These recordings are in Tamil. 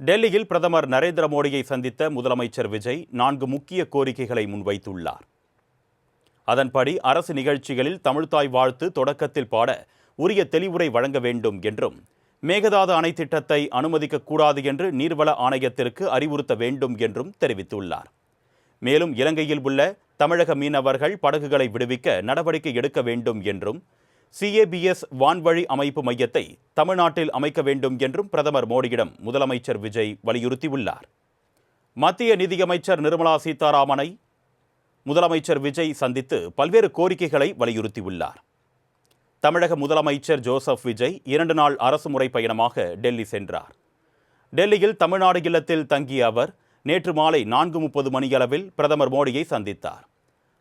டெல்லியில் பிரதமர் நரேந்திர மோடியை சந்தித்த முதலமைச்சர் விஜய் 4 முக்கிய கோரிக்கைகளை முன்வைத்துள்ளார். அதன்படி அரசு நிகழ்ச்சிகளில் தமிழ்த்தாய் வாழ்த்து தொடக்கத்தில் பாட உரிய தெளிவுரை வழங்க வேண்டும் என்றும், மேகதாது அணை திட்டத்தை அனுமதிக்கக்கூடாது என்று நீர்வள ஆணையத்திற்கு அறிவுறுத்த வேண்டும் என்றும் தெரிவித்துள்ளார். மேலும் இலங்கையில் உள்ள தமிழக மீனவர்கள் படகுகளை விடுவிக்க நடவடிக்கை எடுக்க வேண்டும் என்றும், CABS வான்வழி அமைப்பு மையத்தை தமிழ்நாட்டில் அமைக்க வேண்டும் என்றும் பிரதமர் மோடியிடம் முதலமைச்சர் விஜய் வலியுறுத்தியுள்ளார். மத்திய நிதியமைச்சர் நிர்மலா சீதாராமனை முதலமைச்சர் விஜய் சந்தித்து பல்வேறு கோரிக்கைகளை வலியுறுத்தியுள்ளார். தமிழக முதலமைச்சர் ஜோசப் விஜய் 2 நாள் அரசுமுறை பயணமாக டெல்லி சென்றார். டெல்லியில் தமிழ்நாடு இல்லத்தில் தங்கிய அவர் நேற்று மாலை 4:30 மணியளவில் பிரதமர் மோடியை சந்தித்தார்.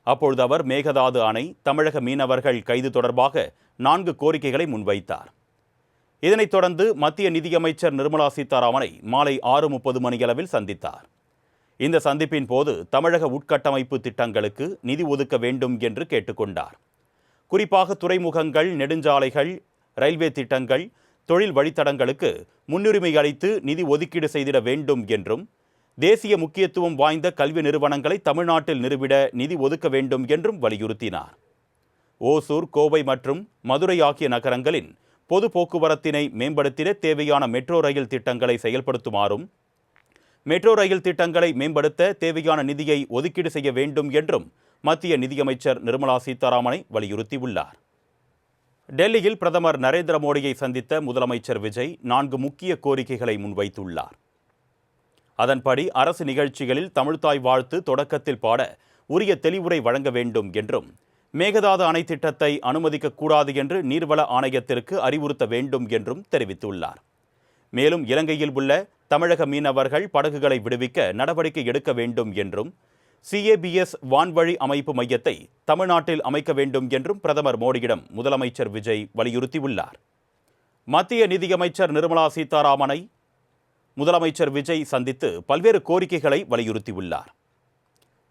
அப்பொழுது அவர் மேகதாது அணை, தமிழக மீனவர்கள் கைது தொடர்பாக 4 கோரிக்கைகளை முன்வைத்தார். இதனைத் தொடர்ந்து மத்திய நிதியமைச்சர் நிர்மலா சீதாராமனை மாலை 6:30 மணியளவில் சந்தித்தார். இந்த சந்திப்பின் போது தமிழக உட்கட்டமைப்பு திட்டங்களுக்கு நிதி ஒதுக்க வேண்டும் என்று கேட்டுக்கொண்டார். குறிப்பாக துறைமுகங்கள், நெடுஞ்சாலைகள், ரயில்வே திட்டங்கள், தொழில் வழித்தடங்களுக்கு முன்னுரிமை அளித்து நிதி ஒதுக்கீடு செய்திட வேண்டும் என்றும், தேசிய முக்கியத்துவம் வாய்ந்த கல்வி நிறுவனங்களை தமிழ்நாட்டில் நிறுவிட நிதி ஒதுக்க வேண்டும் என்றும் வலியுறுத்தினார். ஓசூர், கோவை மற்றும் மதுரை ஆகிய நகரங்களின் பொது போக்குவரத்தினை மேம்படுத்திட தேவையான மெட்ரோ ரயில் திட்டங்களை செயல்படுத்துமாறும், மெட்ரோ ரயில் திட்டங்களை மேம்படுத்த தேவையான நிதியை ஒதுக்கீடு செய்ய வேண்டும் என்றும் மத்திய நிதியமைச்சர் நிர்மலா சீதாராமனை வலியுறுத்தியுள்ளார். டெல்லியில் பிரதமர் நரேந்திர மோடியை சந்தித்த முதலமைச்சர் விஜய் 4 முக்கிய கோரிக்கைகளை முன்வைத்துள்ளார். அதன்படி அரசு நிகழ்ச்சிகளில் தமிழ்த்தாய் வாழ்த்து தொடக்கத்தில் பாட உரிய தெளிவுரை வழங்க வேண்டும் என்றும், மேகதாது அணை திட்டத்தை அனுமதிக்கக்கூடாது என்று நீர்வள ஆணையத்திற்கு அறிவுறுத்த வேண்டும் என்றும் தெரிவித்துள்ளார். மேலும் இலங்கையில் உள்ள தமிழக மீனவர்கள் படகுகளை விடுவிக்க நடவடிக்கை எடுக்க வேண்டும் என்றும், CABS வான்வழி அமைப்பு மையத்தை தமிழ்நாட்டில் அமைக்க வேண்டும் என்றும் பிரதமர் மோடியிடம் முதலமைச்சர் விஜய் வலியுறுத்தியுள்ளார். மத்திய நிதியமைச்சர் நிர்மலா சீதாராமனை முதலமைச்சர் விஜய் சந்தித்து பல்வேறு கோரிக்கைகளை வலியுறுத்தியுள்ளார்.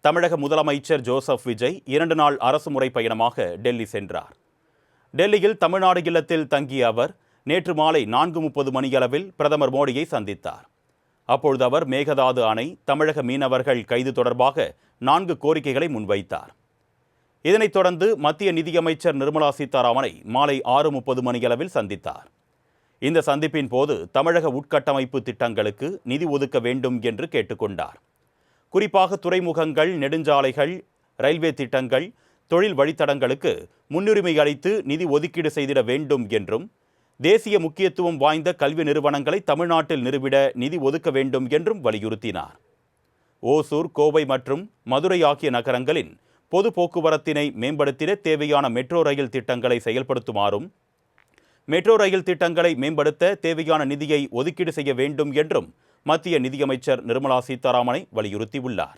தமிழக முதலமைச்சர் ஜோசப் விஜய் 2 நாள் அரசுமுறை பயணமாக டெல்லி சென்றார். டெல்லியில் தமிழ்நாடு இல்லத்தில் தங்கிய அவர் நேற்று மாலை 4:30 மணியளவில் பிரதமர் மோடியை சந்தித்தார். அப்பொழுது அவர் மேகதாது அணை, தமிழக மீனவர்கள் கைது தொடர்பாக 4 கோரிக்கைகளை முன்வைத்தார். இதனைத் தொடர்ந்து மத்திய நிதியமைச்சர் நிர்மலா சீதாராமனை மாலை 6:30 மணியளவில் சந்தித்தார். இந்த சந்திப்பின் போது தமிழக உட்கட்டமைப்பு திட்டங்களுக்கு நிதி ஒதுக்க வேண்டும் என்று கேட்டுக்கொண்டார். குறிப்பாக துறைமுகங்கள், நெடுஞ்சாலைகள், ரயில்வே திட்டங்கள், தொழில் வழித்தடங்களுக்கு முன்னுரிமை அளித்து நிதி ஒதுக்கீடு செய்திட வேண்டும் என்றும், தேசிய முக்கியத்துவம் வாய்ந்த கல்வி நிறுவனங்களை தமிழ்நாட்டில் நிறுவிட நிதி ஒதுக்க வேண்டும் என்றும் வலியுறுத்தினார். ஓசூர், கோவை மற்றும் மதுரை ஆகிய நகரங்களின் பொது போக்குவரத்தினை மேம்படுத்திட தேவையான மெட்ரோ ரயில் திட்டங்களை செயல்படுத்துமாறும், மெட்ரோ ரயில் திட்டங்களை மேம்படுத்த தேவையான நிதியை ஒதுக்கீடு செய்ய வேண்டும் என்றும் மத்திய நிதியமைச்சர் நிர்மலா சீதாராமனை வலியுறுத்தியுள்ளார்.